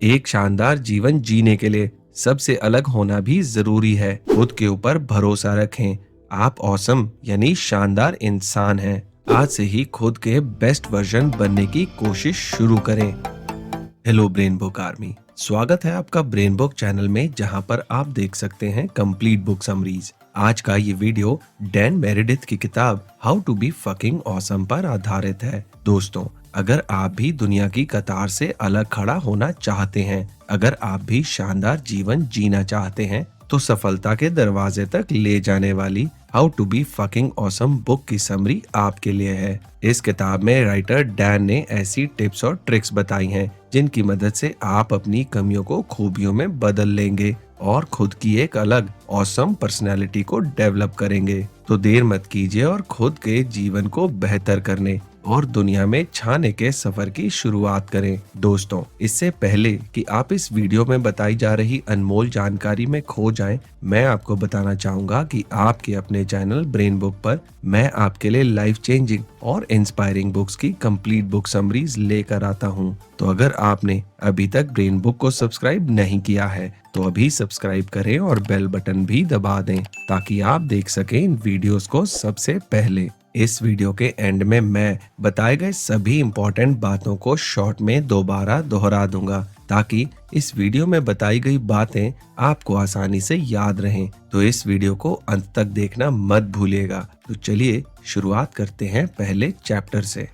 एक शानदार जीवन जीने के लिए सबसे अलग होना भी जरूरी है। खुद के ऊपर भरोसा रखें। आप ऑसम यानी शानदार इंसान हैं। आज से ही खुद के बेस्ट वर्जन बनने की कोशिश शुरू करें। हेलो ब्रेन बुक आर्मी, स्वागत है आपका ब्रेन बुक चैनल में, जहां पर आप देख सकते हैं कंप्लीट बुक समरीज। आज का ये वीडियो डैन मेरेडिथ की किताब how to be fucking awesome पर आधारित है। दोस्तों, अगर आप भी दुनिया की कतार से अलग खड़ा होना चाहते हैं, अगर आप भी शानदार जीवन जीना चाहते हैं, तो सफलता के दरवाजे तक ले जाने वाली how to be fucking awesome book की समरी आपके लिए है। इस किताब में राइटर डैन ने ऐसी टिप्स और ट्रिक्स बताई हैं जिनकी मदद से आप अपनी कमियों को खूबियों में बदल लेंगे और खुद की एक अलग ऑसम पर्सनैलिटी को डेवलप करेंगे। तो देर मत कीजिए और खुद के जीवन को बेहतर करने और दुनिया में छाने के सफर की शुरुआत करें। दोस्तों, इससे पहले कि आप इस वीडियो में बताई जा रही अनमोल जानकारी में खो जाएं, मैं आपको बताना चाहूंगा कि आपके अपने चैनल ब्रेन बुक पर मैं आपके लिए लाइफ चेंजिंग और इंस्पायरिंग बुक्स की कंप्लीट बुक समरीज लेकर आता हूं। तो अगर आपने अभी तक ब्रेन बुक को सब्सक्राइब नहीं किया है तो अभी सब्सक्राइब करें और बेल बटन भी दबा दें ताकि आप देख सकें इन वीडियोस को सबसे पहले। इस वीडियो के एंड में मैं बताए गए सभी इंपॉर्टेंट बातों को शॉर्ट में दोबारा दोहरा दूंगा ताकि इस वीडियो में बताई गई बातें आपको आसानी से याद रहें। तो इस वीडियो को अंत तक देखना मत भूलिएगा। तो चलिए शुरुआत करते हैं पहले चैप्टर से।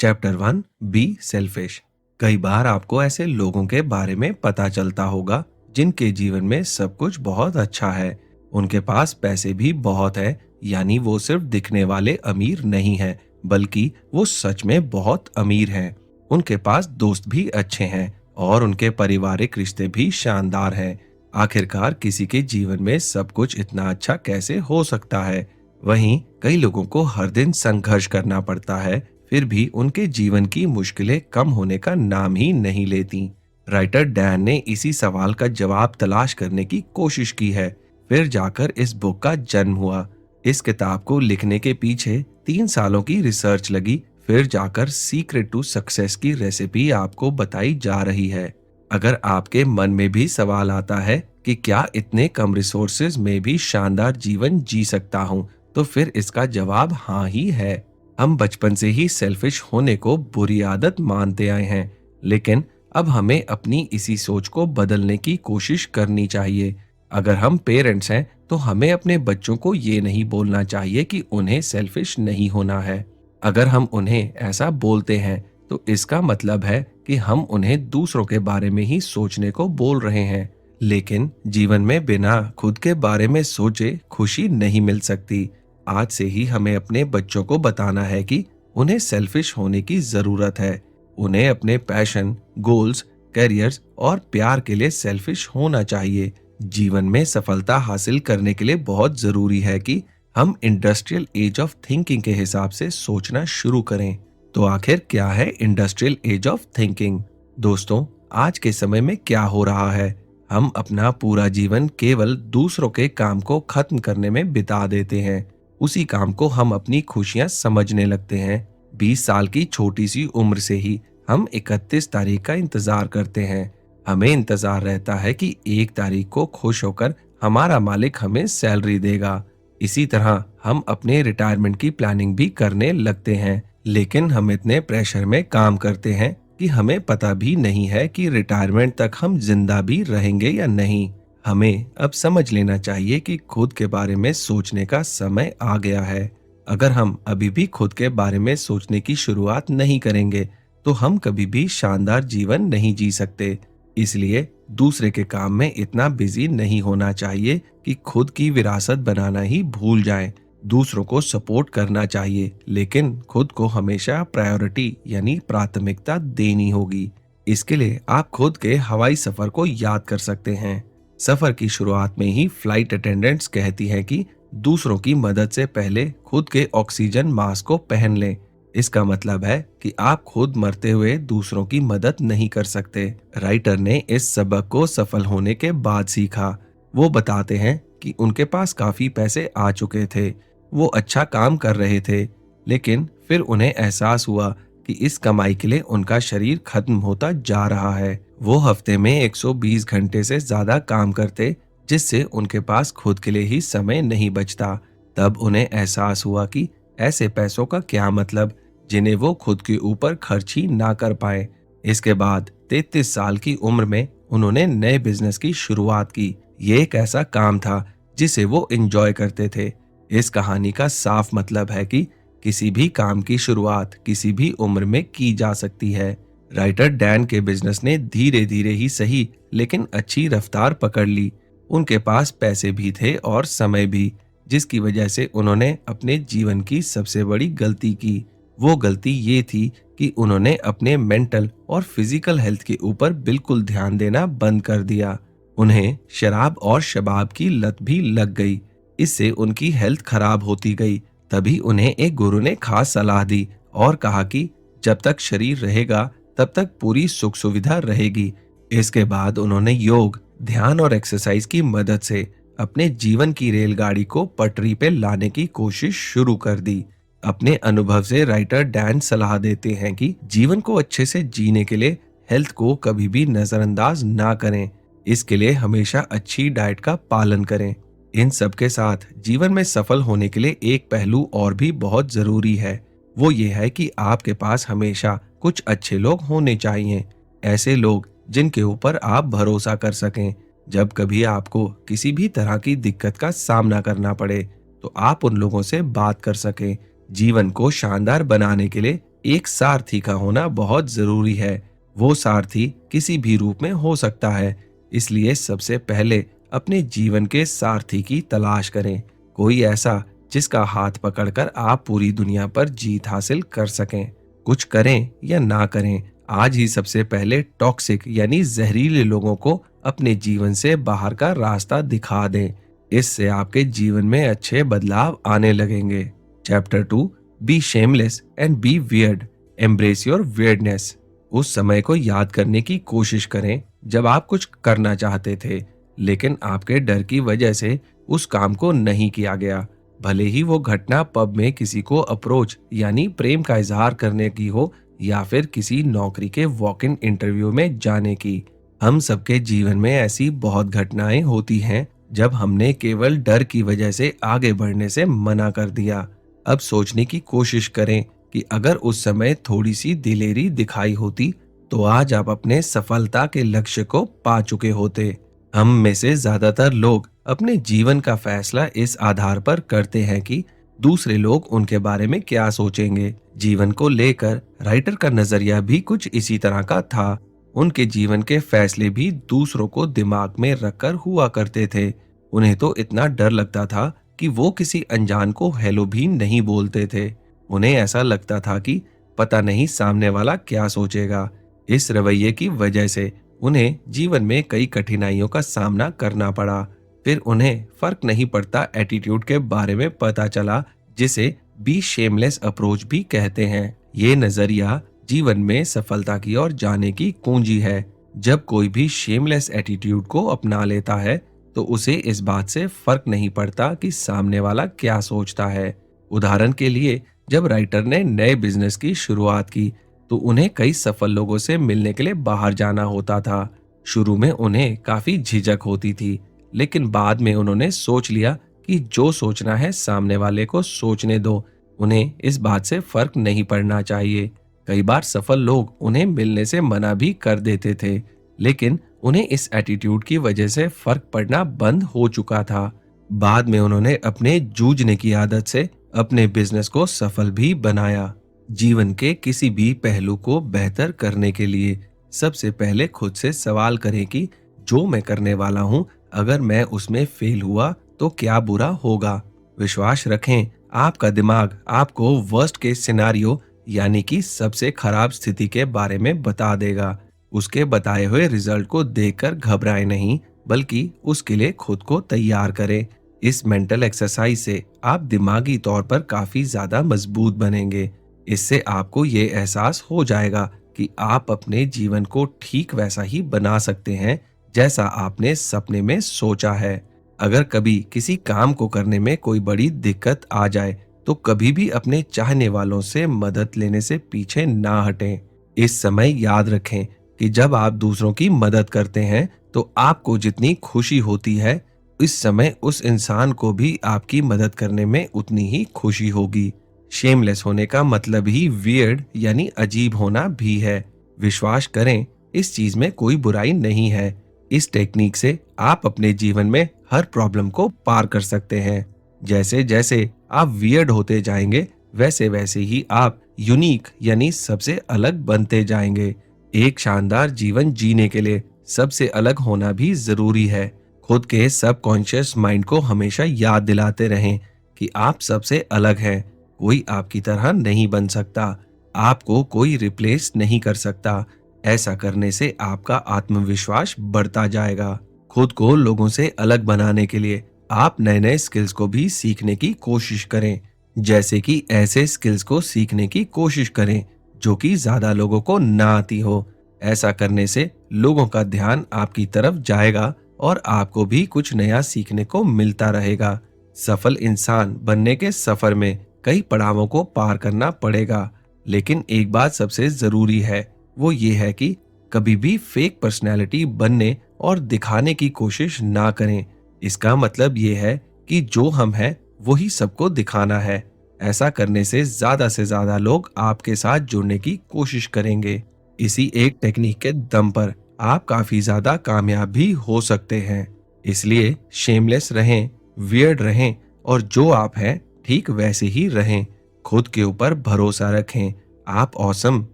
Chapter 1, be selfish. कई बार आपको ऐसे लोगों के बारे में पता चलता होगा जिनके जीवन में सब कुछ बहुत अच्छा है, उनके पास पैसे भी बहुत है, यानी वो सिर्फ दिखने वाले अमीर नहीं हैं, बल्कि वो सच में बहुत अमीर हैं। उनके पास दोस्त भी अच्छे हैं और उनके पारिवारिक रिश्ते भी शानदार हैं। आखिरकार किसी के जीवन में सब कुछ इतना अच्छा कैसे हो सकता है? वहीं कई लोगों को हर दिन संघर्ष करना पड़ता है, फिर भी उनके जीवन की मुश्किलें कम होने का नाम ही नहीं लेती। राइटर डैन ने इसी सवाल का जवाब तलाश करने की कोशिश की है, फिर जाकर इस बुक का जन्म हुआ। इस किताब को लिखने के पीछे 3 सालों की रिसर्च लगी, फिर जाकर सीक्रेट टू सक्सेस की रेसिपी आपको बताई जा रही है। अगर आपके मन में भी सवाल आता है कि क्या इतने कम रिसोर्सेज में भी शानदार जीवन जी सकता हूं, तो फिर इसका जवाब हाँ ही है। हम बचपन से ही सेल्फिश होने को बुरी आदत मानते आए हैं, लेकिन अब हमें अपनी इसी सोच को बदलने की कोशिश करनी चाहिए। अगर हम पेरेंट्स हैं तो हमें अपने बच्चों को ये नहीं बोलना चाहिए कि उन्हें सेल्फिश नहीं होना है। अगर हम उन्हें ऐसा बोलते हैं तो इसका मतलब है कि हम उन्हें दूसरों के बारे में ही सोचने को बोल रहे हैं। लेकिन जीवन में बिना खुद के बारे में सोचे खुशी नहीं मिल सकती। आज से ही हमें अपने बच्चों को बताना है कि उन्हें सेल्फिश होने की जरूरत है। उन्हें अपने पैशन, गोल्स, करियर्स और प्यार के लिए सेल्फिश होना चाहिए। जीवन में सफलता हासिल करने के लिए बहुत जरूरी है कि हम इंडस्ट्रियल एज ऑफ थिंकिंग के हिसाब से सोचना शुरू करें। तो आखिर क्या है इंडस्ट्रियल एज ऑफ थिंकिंग? दोस्तों, आज के समय में क्या हो रहा है? हम अपना पूरा जीवन केवल दूसरों के काम को खत्म करने में बिता देते हैं। उसी काम को हम अपनी खुशियां समझने लगते हैं। 20 साल की छोटी सी उम्र से ही हम 31 तारीख का इंतजार करते हैं। हमें इंतजार रहता है कि 1 तारीख को खुश होकर हमारा मालिक हमें सैलरी देगा। इसी तरह हम अपने रिटायरमेंट की प्लानिंग भी करने लगते हैं, लेकिन हम इतने प्रेशर में काम करते हैं कि हमें पता भी नहीं है कि रिटायरमेंट तक हम जिंदा भी रहेंगे या नहीं। हमें अब समझ लेना चाहिए कि खुद के बारे में सोचने का समय आ गया है। अगर हम अभी भी खुद के बारे में सोचने की शुरुआत नहीं करेंगे तो हम कभी भी शानदार जीवन नहीं जी सकते। इसलिए दूसरे के काम में इतना बिजी नहीं होना चाहिए कि खुद की विरासत बनाना ही भूल जाएं। दूसरों को सपोर्ट करना चाहिए, लेकिन खुद को हमेशा प्रायोरिटी यानी प्राथमिकता देनी होगी। इसके लिए आप खुद के हवाई सफर को याद कर सकते हैं। सफर की शुरुआत में ही फ्लाइट अटेंडेंट्स कहती हैं कि दूसरों की मदद से पहले खुद के ऑक्सीजन मास्क को पहन लें। इसका मतलब है कि आप खुद मरते हुए दूसरों की मदद नहीं कर सकते। राइटर ने इस सबक को सफल होने के बाद सीखा। वो बताते हैं कि उनके पास काफी पैसे आ चुके थे। वो अच्छा काम कर रहे थे, लेकिन फिर उन्हें एहसास हुआ कि इस कमाई के लिए उनका शरीर खत्म होता जा रहा है। वो हफ्ते में 120 घंटे से ज्यादा काम करते, जिससे उनके पास खुद के लिए ही समय नहीं बचता। तब उन्हें एहसास हुआ कि ऐसे पैसों का क्या मतलब, जिन्हें वो खुद के ऊपर खर्च ही ना कर पाए। इसके बाद 33 साल की उम्र में उन्होंने नए बिजनेस की शुरुआत की। ये एक ऐसा काम था जिसे वो एंजॉय करते थे। इस कहानी का साफ मतलब है कि किसी भी काम की शुरुआत किसी भी उम्र में की जा सकती है। राइटर डैन के बिजनेस ने धीरे धीरे ही सही, लेकिन अच्छी रफ्तार पकड़ ली। उनके पास पैसे भी थे और समय भी, जिसकी वजह से उन्होंने अपने जीवन की सबसे बड़ी गलती की। वो गलती ये थी कि उन्होंने अपने मेंटल और फिजिकल हेल्थ के ऊपर बिल्कुल ध्यान देना बंद कर दिया। उन्हें शराब और शबाब की लत भी लग गई। इससे उनकी हेल्थ खराब होती गई। तभी उन्हें एक गुरु ने खास सलाह दी और कहा कि जब तक शरीर रहेगा तब तक पूरी सुख सुविधा रहेगी। इसके बाद उन्होंने योग, ध्यान और एक्सरसाइज की मदद से अपने जीवन की रेलगाड़ी को पटरी पे लाने की कोशिश शुरू कर दी। अपने अनुभव से राइटर डैन सलाह देते हैं कि जीवन को अच्छे से जीने के लिए हेल्थ को कभी भी नजरअंदाज ना करें। इसके लिए हमेशा अच्छी डाइट का पालन करें। इन सब के साथ जीवन में सफल होने के लिए एक पहलू और भी बहुत जरूरी है। वो ये है कि आपके पास हमेशा कुछ अच्छे लोग होने चाहिए। ऐसे लोग जिनके ऊपर आप भरोसा कर सकें। जब कभी आपको किसी भी तरह की दिक्कत का सामना करना पड़े, तो आप उन लोगों से बात कर सकें। जीवन को शानदार बनाने के लिए एक सारथी का होना बहुत जरूरी है। वो सारथी किसी भी रूप में हो सकता है, इसलिए सबसे पहले अपने जीवन के सारथी की तलाश करें। कोई ऐसा जिसका हाथ पकड़कर आप पूरी दुनिया पर जीत हासिल कर सकें। कुछ करें या ना करें, आज ही सबसे पहले टॉक्सिक यानी जहरीले लोगों को अपने जीवन से बाहर का रास्ता दिखा दें। इससे आपके जीवन में अच्छे बदलाव आने लगेंगे। Chapter 2, B shameless and be weird, embrace your weirdness. उस समय को याद करने की कोशिश करें जब आप कुछ करना चाहते थे, लेकिन आपके डर की वजह से उस काम को नहीं किया गया। भले ही वो घटना पब में किसी को अप्रोच यानी प्रेम का इजहार करने की हो, या फिर किसी नौकरी के वॉक इन इंटरव्यू में जाने की। हम सबके जीवन में ऐसी बहुत घटनाएं होती हैं जब हमने केवल डर की वजह से आगे बढ़ने से मना कर दिया। अब सोचने की कोशिश करें कि अगर उस समय थोड़ी सी दिलेरी दिखाई होती, तो आज आप अपने सफलता के लक्ष्य को पा चुके होते। हम में से ज्यादातर लोग अपने जीवन का फैसला इस आधार पर करते हैं कि दूसरे लोग उनके बारे में क्या सोचेंगे। जीवन को लेकर राइटर का नजरिया भी कुछ इसी तरह का था। उनके जीवन के फैसले भी दूसरों को दिमाग में रखकर हुआ करते थे। उन्हें तो इतना डर लगता था कि वो किसी अनजान को हेलो भी नहीं बोलते थे। उन्हें ऐसा लगता था कि पता नहीं सामने वाला क्या सोचेगा। इस रवैये की वजह से उन्हें जीवन में कई कठिनाइयों का सामना करना पड़ा। फिर उन्हें फर्क नहीं पड़ता एटीट्यूड के बारे में पता चला, जिसे बी शेमलेस अप्रोच भी कहते हैं। ये नजरिया जीवन में सफलता की ओर जाने की कुंजी है। जब कोई भी शेमलेस एटीट्यूड को अपना लेता है, तो उसे इस बात से फर्क नहीं पड़ता कि सामने वाला क्या सोचता है। उदाहरण के लिए, जब राइटर ने नए बिजनेस की शुरुआत की, तो उन्हें कई सफल लोगों से मिलने के लिए बाहर जाना होता था। शुरू में उन्हें काफी झिझक होती थी, लेकिन बाद में उन्होंने सोच लिया कि जो सोचना है सामने वाले को सोचने दो, उन्हें इस बात से फर्क नहीं पड़ना चाहिए। कई बार सफल लोग उन्हें मिलने से मना भी कर देते थे, लेकिन उन्हें इस एटीट्यूड की वजह से फर्क पड़ना बंद हो चुका था। बाद में उन्होंने अपने जूझने की आदत से अपने बिजनेस को सफल भी बनाया। जीवन के किसी भी पहलू को बेहतर करने के लिए सबसे पहले खुद से सवाल करें कि जो मैं करने वाला हूं, अगर मैं उसमें फेल हुआ तो क्या बुरा होगा। विश्वास रखें, आपका दिमाग आपको वर्स्ट केस सिनारियो यानी कि सबसे खराब स्थिति के बारे में बता देगा। उसके बताए हुए रिजल्ट को देखकर घबराएं नहीं, बल्कि उसके लिए खुद को तैयार करें। इस मेंटल एक्सरसाइज से आप दिमागी तौर पर काफी ज्यादा मजबूत बनेंगे। इससे आपको ये एहसास हो जाएगा कि आप अपने जीवन को ठीक वैसा ही बना सकते हैं जैसा आपने सपने में सोचा है। अगर कभी किसी काम को करने में कोई बड़ी दिक्कत आ जाए तो कभी भी अपने चाहने वालों से मदद लेने से पीछे ना हटें। इस समय याद रखें कि जब आप दूसरों की मदद करते हैं तो आपको जितनी खुशी होती है, इस समय उस इंसान को भी आपकी मदद करने में उतनी ही खुशी होगी। शेमलेस होने का मतलब ही वियर्ड यानी अजीब होना भी है। विश्वास करें, इस चीज में कोई बुराई नहीं है। इस टेक्निक से आप अपने जीवन में हर प्रॉब्लम को पार कर सकते हैं। जैसे जैसे आप वियर्ड होते जाएंगे, वैसे वैसे ही आप यूनिक यानी सबसे अलग बनते जाएंगे। एक शानदार जीवन जीने के लिए सबसे अलग होना भी जरूरी है। खुद के सबकॉन्शियस माइंड को हमेशा याद दिलाते रहें कि आप सबसे अलग हैं। कोई आपकी तरह नहीं बन सकता। आपको कोई रिप्लेस नहीं कर सकता। ऐसा करने से आपका आत्मविश्वास बढ़ता जाएगा। खुद को लोगों से अलग बनाने के लिए आप नए नए स्किल्स को भी सीखने की कोशिश करें। जैसे कि ऐसे स्किल्स को सीखने की कोशिश करें जो कि ज्यादा लोगों को ना आती हो। ऐसा करने से लोगों का ध्यान आपकी तरफ जाएगा और आपको भी कुछ नया सीखने को मिलता रहेगा। सफल इंसान बनने के सफर में कई पड़ावों को पार करना पड़ेगा, लेकिन एक बात सबसे जरूरी है, वो ये है कि कभी भी फेक पर्सनैलिटी बनने और दिखाने की कोशिश ना करें। इसका मतलब ये है कि जो हम हैं वही सबको दिखाना है। ऐसा करने से ज्यादा लोग आपके साथ जुड़ने की कोशिश करेंगे। इसी एक टेक्निक के दम पर आप काफी ज्यादा कामयाब भी हो सकते हैं। इसलिए शेमलेस रहें, वियर्ड रहें और जो आप हैं ठीक वैसे ही रहें। खुद के ऊपर भरोसा रखें। आप ऑसम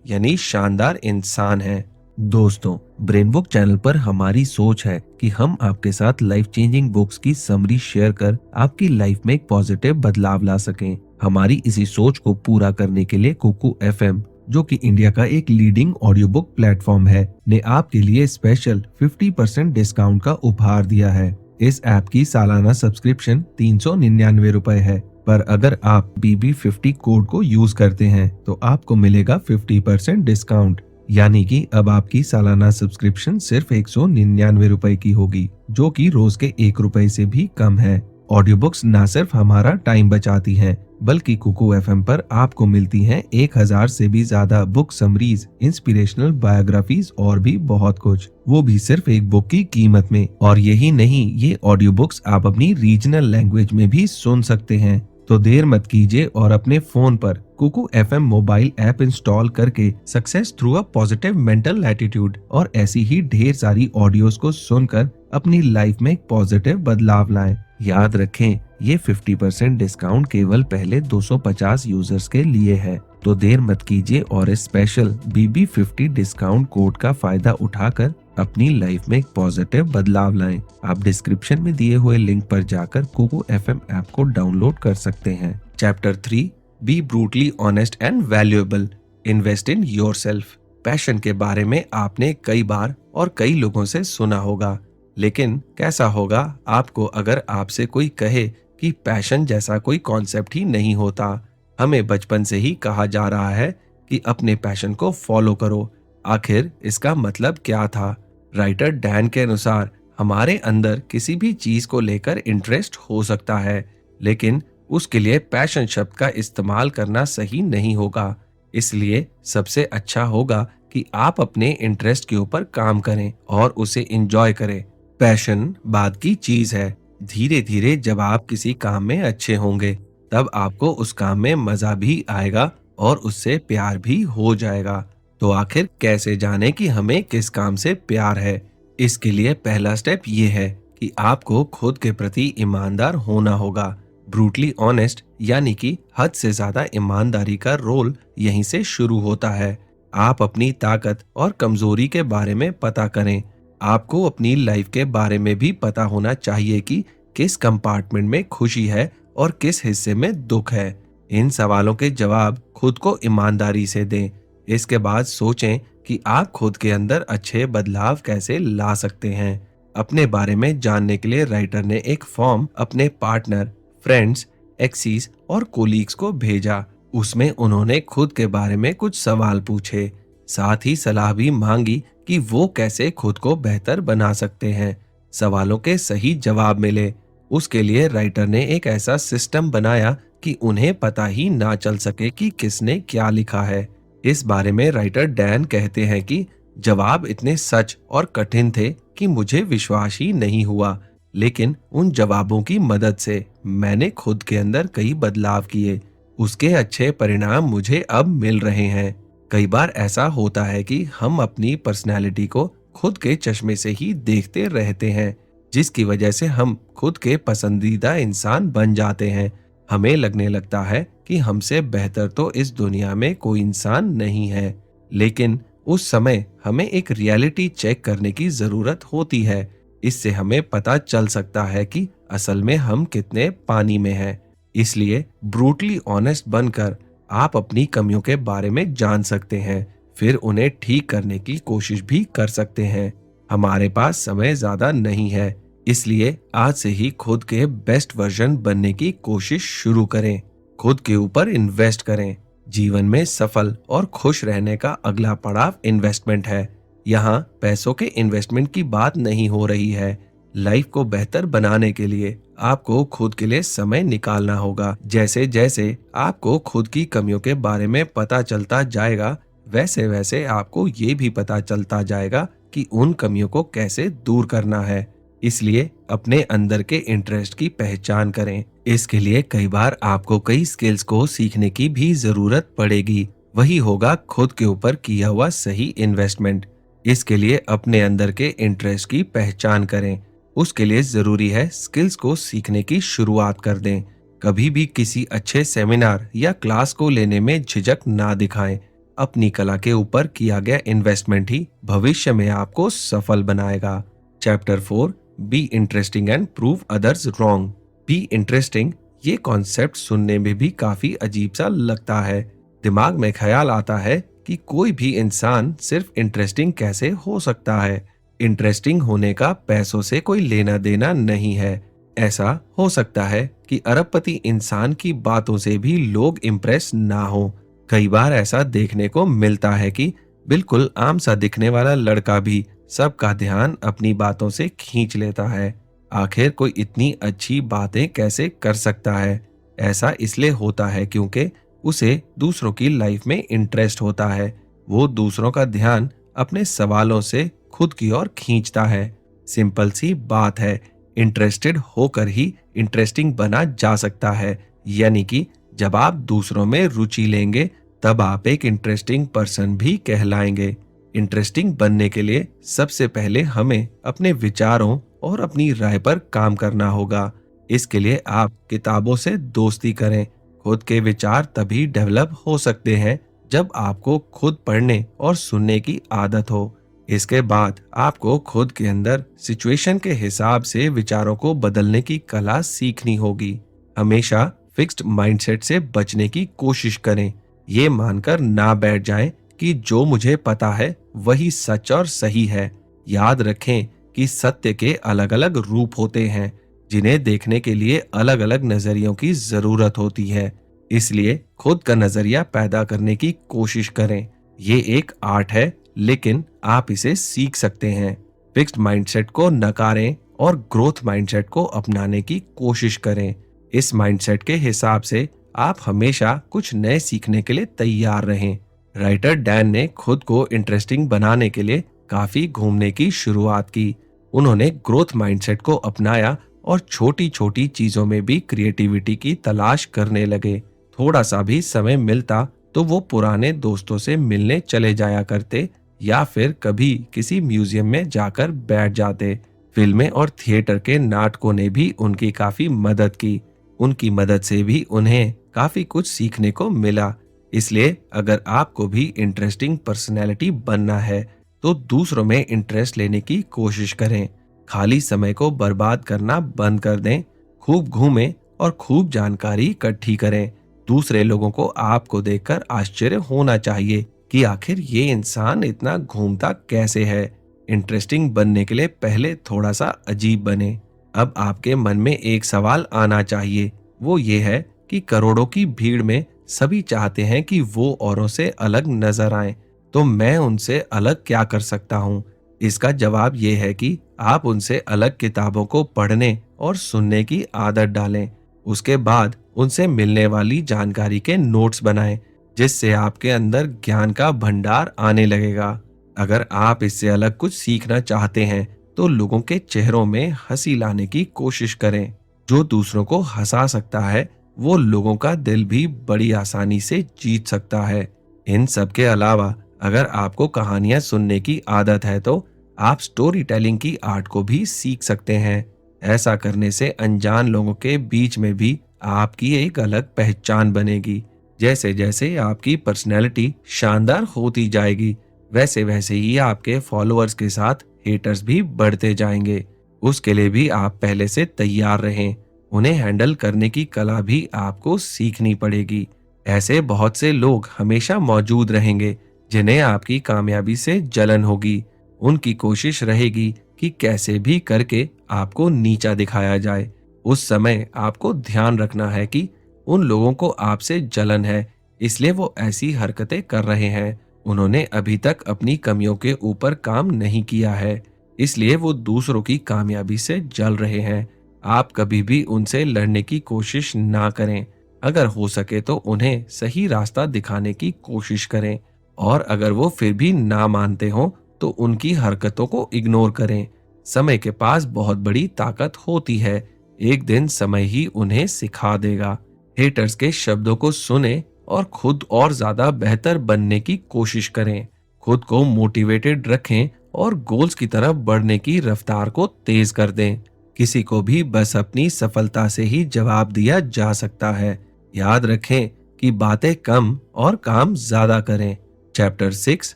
यानी शानदार इंसान हैं। दोस्तों, ब्रेन बुक चैनल पर हमारी सोच है कि हम आपके साथ लाइफ चेंजिंग बुक्स की समरी शेयर कर आपकी लाइफ में एक पॉजिटिव बदलाव ला सकें। हमारी इसी सोच को पूरा करने के लिए कुकू एफएम, जो कि इंडिया का एक लीडिंग ऑडियो बुक प्लेटफॉर्म है, ने आपके लिए स्पेशल 50% डिस्काउंट का उपहार दिया है। इस ऐप की सालाना सब्सक्रिप्शन 399 रुपए है, पर अगर आप BB50 कोड को यूज करते हैं तो आपको मिलेगा 50% डिस्काउंट। यानी कि अब आपकी सालाना सब्सक्रिप्शन सिर्फ 199 रुपए की होगी, जो कि रोज के 1 रुपए से भी कम है। ऑडियो बुक्स न सिर्फ हमारा टाइम बचाती हैं, बल्कि कुकू एफएम पर आपको मिलती हैं 1000 से भी ज्यादा बुक समरीज, इंस्पिरेशनल बायोग्राफीज और भी बहुत कुछ, वो भी सिर्फ एक बुक की कीमत में। और यही नहीं, ये ऑडियो बुक्स आप अपनी रीजनल लैंग्वेज में भी सुन सकते हैं। तो देर मत कीजिए और अपने फोन पर Kuku FM mobile app install करके success through a positive mental attitude और ऐसी ही ढेर सारी ऑडियोज को सुनकर अपनी लाइफ में एक पॉजिटिव बदलाव लाएं। याद रखें, ये 50% डिस्काउंट केवल पहले 250 यूजर्स के लिए है। तो देर मत कीजिए और इस स्पेशल BB50 डिस्काउंट कोड का फायदा उठाकर अपनी लाइफ में एक पॉजिटिव बदलाव लाएं। आप डिस्क्रिप्शन में दिए हुए लिंक पर जाकर कुकू एफएम ऐप को डाउनलोड कर सकते हैं। Chapter 3, B brutally honest and valuable, invest in yourself. Passion के बारे में आपने कई बार और कई लोगों से सुना होगा, लेकिन कैसा होगा आपको अगर आपसे कोई कहे कि पैशन जैसा कोई कॉन्सेप्ट ही नहीं होता। हमें बचपन से ही कहा जा रहा है कि अपने पैशन को फॉलो करो। आखिर इसका मतलब क्या था? राइटर डैन के अनुसार हमारे अंदर किसी भी चीज को लेकर इंटरेस्ट हो सकता है, लेकिन उसके लिए पैशन शब्द का इस्तेमाल करना सही नहीं होगा। इसलिए सबसे अच्छा होगा कि आप अपने इंटरेस्ट के ऊपर काम करें और उसे एंजॉय करें। पैशन बाद की चीज है। धीरे धीरे जब आप किसी काम में अच्छे होंगे, तब आपको उस काम में मजा भी आएगा और उससे प्यार भी हो जाएगा। तो आखिर कैसे जाने कि हमें किस काम से प्यार है? इसके लिए पहला स्टेप ये है कि आपको खुद के प्रति ईमानदार होना होगा। ब्रूटली ऑनेस्ट यानी कि हद से ज्यादा ईमानदारी का रोल यहीं से शुरू होता है। आप अपनी ताकत और कमजोरी के बारे में पता करें। आपको अपनी लाइफ के बारे में भी पता होना चाहिए कि किस कंपार्टमेंट में खुशी है और किस हिस्से में दुख है। इन सवालों के जवाब खुद को ईमानदारी से दें। इसके बाद सोचें कि आप खुद के अंदर अच्छे बदलाव कैसे ला सकते हैं। अपने बारे में जानने के लिए राइटर ने एक फॉर्म अपने पार्टनर, फ्रेंड्स, एक्सीज और कोलीग्स को भेजा। उसमें उन्होंने खुद के बारे में कुछ सवाल पूछे, साथ ही सलाह भी मांगी कि वो कैसे खुद को बेहतर बना सकते हैं। सवालों के सही जवाब मिले उसके लिए राइटर ने एक ऐसा सिस्टम बनाया कि उन्हें पता ही ना चल सके कि किसने क्या लिखा है। इस बारे में राइटर डैन कहते हैं कि जवाब इतने सच और कठिन थे कि मुझे विश्वास ही नहीं हुआ, लेकिन उन जवाबों की मदद से मैंने खुद के अंदर कई बदलाव किए। उसके अच्छे परिणाम मुझे अब मिल रहे हैं। कई बार ऐसा होता है कि हम अपनी पर्सनैलिटी को खुद के चश्मे से ही देखते रहते हैं, जिसकी वजह से हम खुद के पसंदीदा इंसान बन जाते हैं। हमें लगने लगता है कि हमसे बेहतर तो इस दुनिया में कोई इंसान नहीं है, लेकिन उस समय हमें एक रियलिटी चेक करने की जरूरत होती है। इससे हमें पता चल सकता है कि असल में हम कितने पानी में हैं। इसलिए ब्रूटली ऑनेस्ट बनकर आप अपनी कमियों के बारे में जान सकते हैं, फिर उन्हें ठीक करने की कोशिश भी कर सकते हैं। हमारे पास समय ज्यादा नहीं है, इसलिए आज से ही खुद के बेस्ट वर्जन बनने की कोशिश शुरू करें। खुद के ऊपर इन्वेस्ट करें। जीवन में सफल और खुश रहने का अगला पड़ाव इन्वेस्टमेंट है। यहाँ पैसों के इन्वेस्टमेंट की बात नहीं हो रही है। लाइफ को बेहतर बनाने के लिए आपको खुद के लिए समय निकालना होगा। जैसे जैसे आपको खुद की कमियों के बारे में पता चलता जाएगा, वैसे वैसे आपको ये भी पता चलता जाएगा कि उन कमियों को कैसे दूर करना है। इसलिए अपने अंदर के इंटरेस्ट की पहचान करें। इसके लिए कई बार आपको कई स्किल्स को सीखने की भी जरूरत पड़ेगी। वही होगा खुद के ऊपर किया हुआ सही इन्वेस्टमेंट। इसके लिए अपने अंदर के इंटरेस्ट की पहचान करें। उसके लिए जरूरी है स्किल्स को सीखने की शुरुआत कर दें। कभी भी किसी अच्छे सेमिनार या क्लास को लेने में झिझक ना दिखाएं। अपनी कला के ऊपर किया गया इन्वेस्टमेंट ही भविष्य में आपको सफल बनाएगा। Chapter 4, be interesting and prove others wrong. Be interesting, ये कॉन्सेप्ट सुनने में भी काफी अजीब सा लगता है। दिमाग में ख्याल आता है कि कोई भी इंसान सिर्फ इंटरेस्टिंग कैसे हो सकता है। इंटरेस्टिंग होने का पैसों से कोई लेना देना नहीं है। ऐसा हो सकता है कि अरबपति इंसान की बातों से भी लोग इम्प्रेस ना हो। कई बार ऐसा देखने को मिलता है कि बिल्कुल आम सा दिखने वाला लड़का भी सबका ध्यान अपनी बातों से खींच लेता है। आखिर कोई इतनी अच्छी बातें कैसे कर सकता है? ऐसा इसलिए होता है क्योंकि उसे दूसरों की लाइफ में इंटरेस्ट होता है। वो दूसरों का ध्यान अपने सवालों से खुद की ओर खींचता है। सिंपल सी बात है, इंटरेस्टेड होकर ही इंटरेस्टिंग बना जा सकता है। यानी कि जब आप दूसरों में रुचि लेंगे, तब आप एक इंटरेस्टिंग पर्सन भी कहलाएंगे। इंटरेस्टिंग बनने के लिए सबसे पहले हमें अपने विचारों और अपनी राय पर काम करना होगा। इसके लिए आप किताबों से दोस्ती करें। खुद के विचार तभी डेवलप हो सकते हैं जब आपको खुद पढ़ने और सुनने की आदत हो। इसके बाद आपको खुद के अंदर सिचुएशन के हिसाब से विचारों को बदलने की कला सीखनी होगी। हमेशा फिक्स्ड माइंडसेट से बचने की कोशिश करें। ये मानकर ना बैठ जाएं कि जो मुझे पता है वही सच और सही है। याद रखें कि सत्य के अलग अलग रूप होते हैं, जिन्हें देखने के लिए अलग अलग नजरियों की जरूरत होती है। इसलिए खुद का नजरिया पैदा करने की कोशिश करें। ये एक आर्ट है, लेकिन आप इसे सीख सकते हैं। फिक्स्ड माइंडसेट को नकारें और ग्रोथ माइंडसेट को अपनाने की कोशिश करें। इस माइंडसेट के हिसाब से आप हमेशा कुछ नए सीखने के लिए तैयार रहें। राइटर डैन ने खुद को इंटरेस्टिंग बनाने के लिए काफी घूमने की शुरुआत की। उन्होंने ग्रोथ माइंडसेट को अपनाया और छोटी छोटी चीजों में भी क्रिएटिविटी की तलाश करने लगे। थोड़ा सा भी समय मिलता तो वो पुराने दोस्तों से मिलने चले जाया करते या फिर कभी किसी म्यूजियम में जाकर बैठ जाते। फिल्में और थिएटर के नाटकों ने भी उनकी काफी मदद की। उनकी मदद से भी उन्हें काफी कुछ सीखने को मिला। इसलिए अगर आपको भी इंटरेस्टिंग पर्सनैलिटी बनना है तो दूसरों में इंटरेस्ट लेने की कोशिश करें। खाली समय को बर्बाद करना बंद कर दें। खूब घूमें और खूब जानकारी इकट्ठी करें। दूसरे लोगों को आपको देखकर आश्चर्य होना चाहिए कि आखिर ये इंसान इतना घूमता कैसे है। इंटरेस्टिंग बनने के लिए पहले थोड़ा सा अजीब बने। अब आपके मन में एक सवाल आना चाहिए, वो ये है कि करोड़ों की भीड़ में सभी चाहते हैं कि वो औरों से अलग नजर आएं, तो मैं उनसे अलग क्या कर सकता हूँ? इसका जवाब ये है कि आप उनसे अलग किताबों को पढ़ने और सुनने की आदत डालें। उसके बाद उनसे मिलने वाली जानकारी के नोट्स बनाएं, जिससे आपके अंदर ज्ञान का भंडार आने लगेगा। अगर आप इससे अलग कुछ सीखना चाहते हैं, तो लोगों के चेहरों में हंसी लाने की कोशिश करें। जो दूसरों को हंसा सकता है, वो लोगों का दिल भी बड़ी आसानी से जीत सकता है। इन सब के अलावा अगर आपको कहानियां सुनने की आदत है, तो आप स्टोरी टेलिंग की आर्ट को भी सीख सकते हैं। ऐसा करने से अनजान लोगों के बीच में भी आपकी एक अलग पहचान बनेगी। जैसे जैसे आपकी पर्सनैलिटी शानदार होती जाएगी, वैसे वैसे ही आपके फॉलोअर्स के साथ हेटर्स भी बढ़ते जाएंगे। उसके लिए भी आप पहले से तैयार रहें। उन्हें हैंडल करने की कला भी आपको सीखनी पड़ेगी। ऐसे बहुत से लोग हमेशा मौजूद रहेंगे, जिन्हें आपकी कामयाबी से जलन होगी। उनकी कोशिश रहेगी कि कैसे भी करके आपको नीचा दिखाया जाए। उस समय आपको ध्यान रखना है कि उन लोगों को आपसे जलन है, इसलिए वो ऐसी हरकतें कर रहे हैं। उन्होंने अभी तक अपनी कमियों के ऊपर काम नहीं किया है, इसलिए वो दूसरों की कामयाबी से जल रहे हैं। आप कभी भी उनसे लड़ने की कोशिश ना करें। अगर हो सके तो उन्हें सही रास्ता दिखाने की कोशिश करें, और अगर वो फिर भी ना मानते हो तो उनकी हरकतों को इग्नोर करें। समय के पास बहुत बड़ी ताकत होती है। एक दिन समय ही उन्हें सिखा देगा। हेटर्स के शब्दों को सुने और खुद और ज्यादा बेहतर बनने की कोशिश करें। खुद को मोटिवेटेड रखें और गोल्स की तरफ बढ़ने की रफ्तार को तेज कर दें। किसी को भी बस अपनी सफलता से ही जवाब दिया जा सकता है। याद रखें कि बातें कम और काम ज्यादा करें। Chapter 6,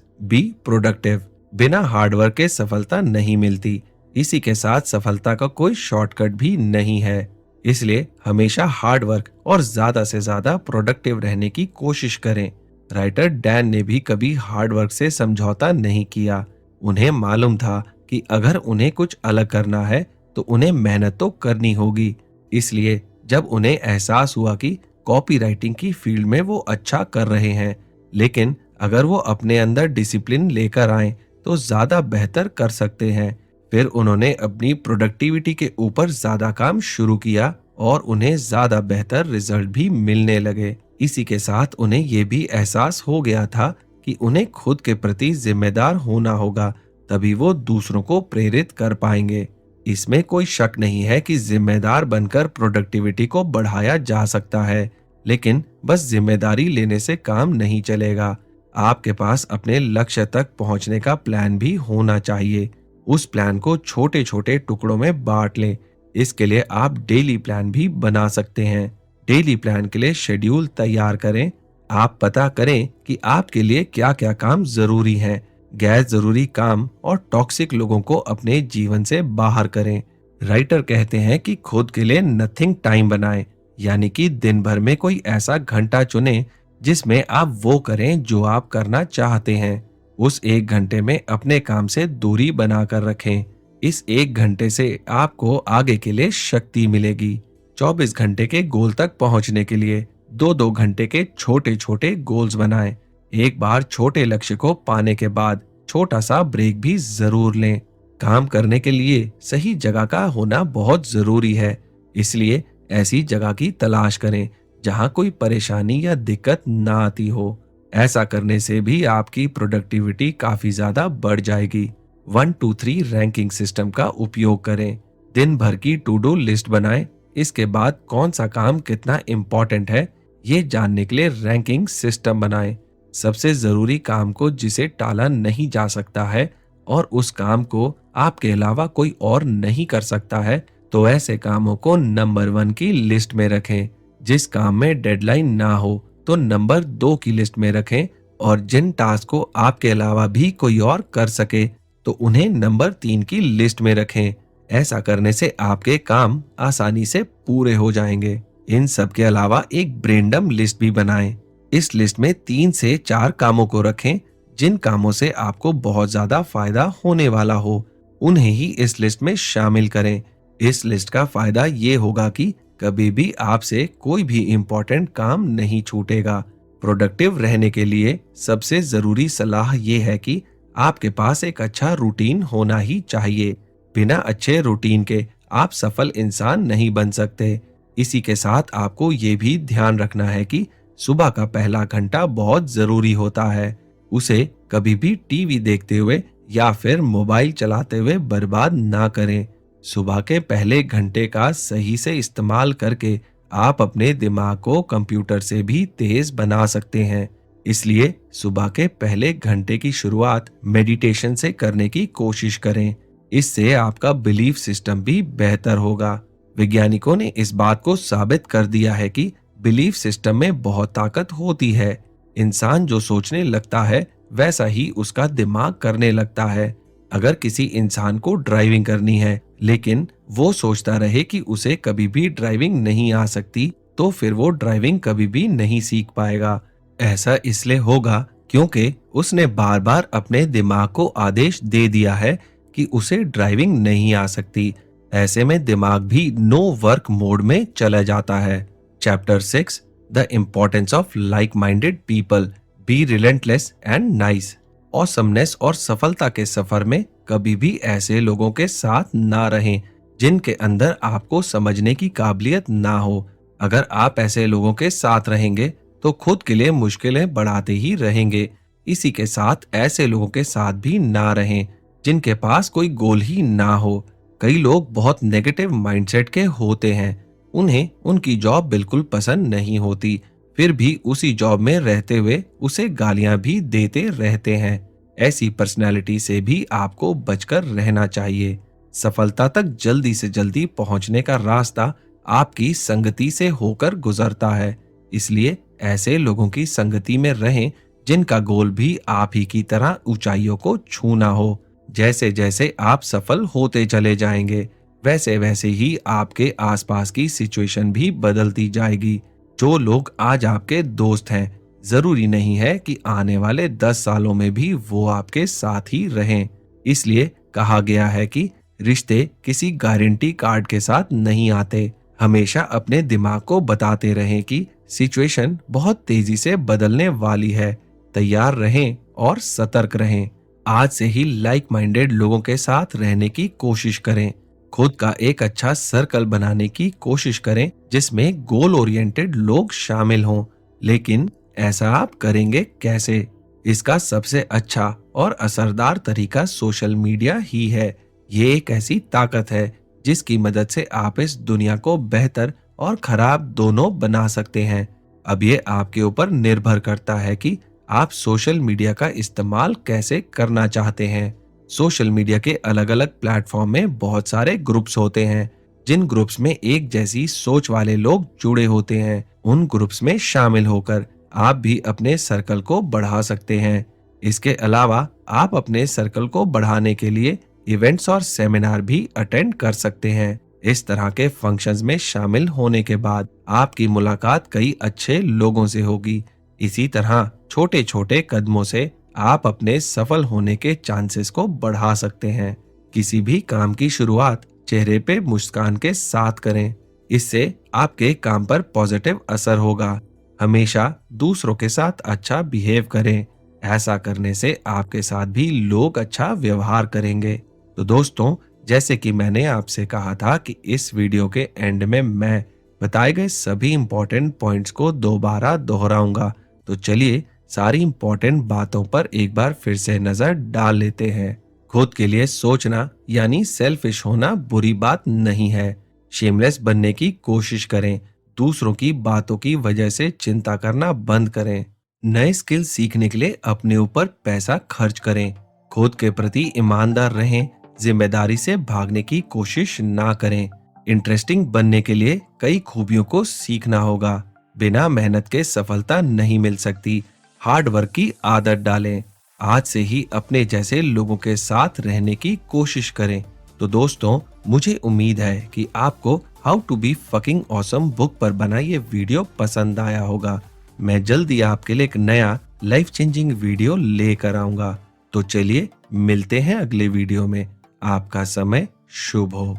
be productive. बिना हार्डवर्क के सफलता नहीं मिलती। इसी के साथ सफलता का कोई शॉर्टकट भी नहीं है। इसलिए हमेशा हार्डवर्क और ज्यादा से ज्यादा प्रोडक्टिव रहने की कोशिश करें। राइटर डैन ने भी कभी हार्डवर्क से समझौता नहीं किया। उन्हें मालूम था कि अगर उन्हें कुछ अलग करना है, तो उन्हें मेहनत तो करनी होगी। इसलिए जब उन्हें एहसास हुआ कि कॉपी राइटिंग की फील्ड में वो अच्छा कर रहे हैं, लेकिन अगर वो अपने अंदर डिसिप्लिन लेकर आए तो ज्यादा बेहतर कर सकते हैं, फिर उन्होंने अपनी प्रोडक्टिविटी के ऊपर ज्यादा काम शुरू किया और उन्हें ज्यादा बेहतर रिजल्ट भी मिलने लगे। इसी के साथ उन्हें ये भी एहसास हो गया था कि उन्हें खुद के प्रति जिम्मेदार होना होगा, तभी वो दूसरों को प्रेरित कर पाएंगे। इसमें कोई शक नहीं है कि जिम्मेदार बनकर प्रोडक्टिविटी को बढ़ाया जा सकता है, लेकिन बस जिम्मेदारी लेने से काम नहीं चलेगा। आपके पास अपने लक्ष्य तक पहुंचने का प्लान भी होना चाहिए। उस प्लान को छोटे छोटे टुकड़ों में बांट लें। इसके लिए आप डेली प्लान भी बना सकते हैं। डेली प्लान के लिए शेड्यूल तैयार करें। आप पता करें कि आपके लिए क्या क्या काम जरूरी हैं, गैर जरूरी काम और टॉक्सिक लोगों को अपने जीवन से बाहर करें। राइटर कहते हैं कि खुद के लिए नथिंग टाइम बनाएं, यानी कि दिन भर में कोई ऐसा घंटा चुनें जिसमें आप वो करें जो आप करना चाहते हैं। उस एक घंटे में अपने काम से दूरी बनाकर रखें। इस एक घंटे से आपको आगे के लिए शक्ति मिलेगी। 24 घंटे के गोल तक पहुंचने के लिए 2-2 घंटे के छोटे छोटे गोल्स बनाएं। एक बार छोटे लक्ष्य को पाने के बाद छोटा सा ब्रेक भी जरूर लें। काम करने के लिए सही जगह का होना बहुत जरूरी है, इसलिए ऐसी जगह की तलाश करें जहां कोई परेशानी या दिक्कत ना आती हो। ऐसा करने से भी आपकी प्रोडक्टिविटी काफी ज्यादा बढ़ जाएगी। 1-2-3 रैंकिंग सिस्टम का उपयोग करें। दिन भर की टू डू लिस्ट बनाएं। इसके बाद कौन सा काम कितना इम्पोर्टेंट है, ये जानने के लिए रैंकिंग सिस्टम बनाएं। सबसे जरूरी काम को जिसे टाला नहीं जा सकता है और उस काम को आपके अलावा कोई और नहीं कर सकता है, तो ऐसे कामों को नंबर 1 की लिस्ट में रखें। जिस काम में डेडलाइन ना हो तो नंबर 2 की लिस्ट में रखें, और जिन टास्क को आपके अलावा भी कोई और कर सके तो उन्हें नंबर 3 की लिस्ट में रखें। ऐसा करने से आपके काम आसानी से पूरे हो जाएंगे। इन सब के अलावा एक ब्रेनडम लिस्ट भी बनाएं। इस लिस्ट में 3 से 4 कामों को रखें जिन कामों से आपको बहुत ज्यादा फायदा होने वाला हो, उन्हें ही इस लिस्ट में शामिल करें। इस लिस्ट का फायदा ये होगा कि कभी भी आपसे कोई भी इम्पोर्टेंट काम नहीं छूटेगा। प्रोडक्टिव रहने के लिए सबसे जरूरी सलाह ये है कि आपके पास एक अच्छा रूटीन होना ही चाहिए। बिना अच्छे रूटीन के आप सफल इंसान नहीं बन सकते। इसी के साथ आपको ये भी ध्यान रखना है कि सुबह का पहला घंटा बहुत जरूरी होता है। उसे कभी भी टीवी देखते हुए या फिर मोबाइल चलाते हुए बर्बाद ना करें। सुबह के पहले घंटे का सही से इस्तेमाल करके आप अपने दिमाग को कंप्यूटर से भी तेज बना सकते हैं। इसलिए सुबह के पहले घंटे की शुरुआत मेडिटेशन से करने की कोशिश करें। इससे आपका बिलीफ सिस्टम भी बेहतर होगा। वैज्ञानिकों ने इस बात को साबित कर दिया है कि बिलीफ सिस्टम में बहुत ताकत होती है। इंसान जो सोचने लगता है वैसा ही उसका दिमाग करने लगता है। अगर किसी इंसान को ड्राइविंग करनी है लेकिन वो सोचता रहे कि उसे कभी भी ड्राइविंग नहीं आ सकती, तो फिर वो ड्राइविंग कभी भी नहीं सीख पाएगा। ऐसा इसलिए होगा क्योंकि उसने बार बार अपने दिमाग को आदेश दे दिया है कि उसे ड्राइविंग नहीं आ सकती। ऐसे में दिमाग भी नो वर्क मोड में चला जाता है। Chapter 6, the importance of like minded people, be relentless and nice. Awesomeness और सफलता के सफर में कभी भी ऐसे लोगों के साथ ना रहें जिनके अंदर आपको समझने की काबिलियत ना हो। अगर आप ऐसे लोगों के साथ रहेंगे तो खुद के लिए मुश्किलें बढ़ाते ही रहेंगे। इसी के साथ ऐसे लोगों के साथ भी ना रहें जिनके पास कोई गोल ही ना हो। कई लोग बहुत नेगेटिव माइंडसेट के होते हैं। उन्हें उनकी जॉब बिल्कुल पसंद नहीं होती, फिर भी उसी जॉब में रहते हुए उसे गालियां भी देते रहते हैं। ऐसी पर्सनैलिटी से भी आपको बचकर रहना चाहिए। सफलता तक जल्दी से जल्दी पहुंचने का रास्ता आपकी संगति से होकर गुजरता है। इसलिए ऐसे लोगों की संगति में रहें जिनका गोल भी आप ही की तरह ऊंचाइयों को छूना हो। जैसे जैसे आप सफल होते चले जाएंगे, वैसे वैसे ही आपके आसपास की सिचुएशन भी बदलती जाएगी। जो लोग आज आपके दोस्त हैं, जरूरी नहीं है कि आने वाले 10 सालों में भी वो आपके साथ ही रहें। इसलिए कहा गया है कि रिश्ते किसी गारंटी कार्ड के साथ नहीं आते। हमेशा अपने दिमाग को बताते रहें कि सिचुएशन बहुत तेजी से बदलने वाली है। तैयार रहें और सतर्क रहें। आज से ही लाइक माइंडेड लोगों के साथ रहने की कोशिश करें। खुद का एक अच्छा सर्कल बनाने की कोशिश करें जिसमें गोल ओरिएंटेड लोग शामिल हों। लेकिन ऐसा आप करेंगे कैसे? इसका सबसे अच्छा और असरदार तरीका सोशल मीडिया ही है। ये एक ऐसी ताकत है जिसकी मदद से आप इस दुनिया को बेहतर और खराब दोनों बना सकते हैं। अब ये आपके ऊपर निर्भर करता है कि आप सोशल मीडिया का इस्तेमाल कैसे करना चाहते हैं। सोशल मीडिया के अलग अलग प्लेटफॉर्म में बहुत सारे ग्रुप्स होते हैं। जिन ग्रुप्स में एक जैसी सोच वाले लोग जुड़े होते हैं, उन ग्रुप्स में शामिल होकर आप भी अपने सर्कल को बढ़ा सकते हैं। इसके अलावा आप अपने सर्कल को बढ़ाने के लिए इवेंट्स और सेमिनार भी अटेंड कर सकते हैं। इस तरह के फंक्शंस में शामिल होने के बाद आपकी मुलाकात कई अच्छे लोगों से होगी। इसी तरह छोटे छोटे कदमों से आप अपने सफल होने के चांसेस को बढ़ा सकते हैं। किसी भी काम की शुरुआत चेहरे पे मुस्कान के साथ करें। इससे आपके काम पर पॉजिटिव असर होगा। हमेशा दूसरों के साथ अच्छा बिहेव करें। ऐसा करने से आपके साथ भी लोग अच्छा व्यवहार करेंगे। तो दोस्तों, जैसे कि मैंने आपसे कहा था कि इस वीडियो के एंड में मैं बताए गए सभी इंपॉर्टेंट पॉइंट्स को दोबारा दोहराऊंगा। तो चलिए सारी इंपॉर्टेंट बातों पर एक बार फिर से नजर डाल लेते हैं। खुद के लिए सोचना यानी सेल्फिश होना बुरी बात नहीं है। शेमलेस बनने की कोशिश करें। दूसरों की बातों की वजह से चिंता करना बंद करें। नए स्किल सीखने के लिए अपने ऊपर पैसा खर्च करें। खुद के प्रति ईमानदार रहें। जिम्मेदारी से भागने की कोशिश ना करें। इंटरेस्टिंग बनने के लिए कई खूबियों को सीखना होगा। बिना मेहनत के सफलता नहीं मिल सकती। हार्ड वर्क की आदत डालें। आज से ही अपने जैसे लोगों के साथ रहने की कोशिश करें। तो दोस्तों, मुझे उम्मीद है कि आपको how to be fucking awesome book पर बना ये वीडियो पसंद आया होगा। मैं जल्दी आपके लिए एक नया लाइफ चेंजिंग वीडियो लेकर आऊंगा। तो चलिए मिलते हैं अगले वीडियो में। आपका समय शुभ हो।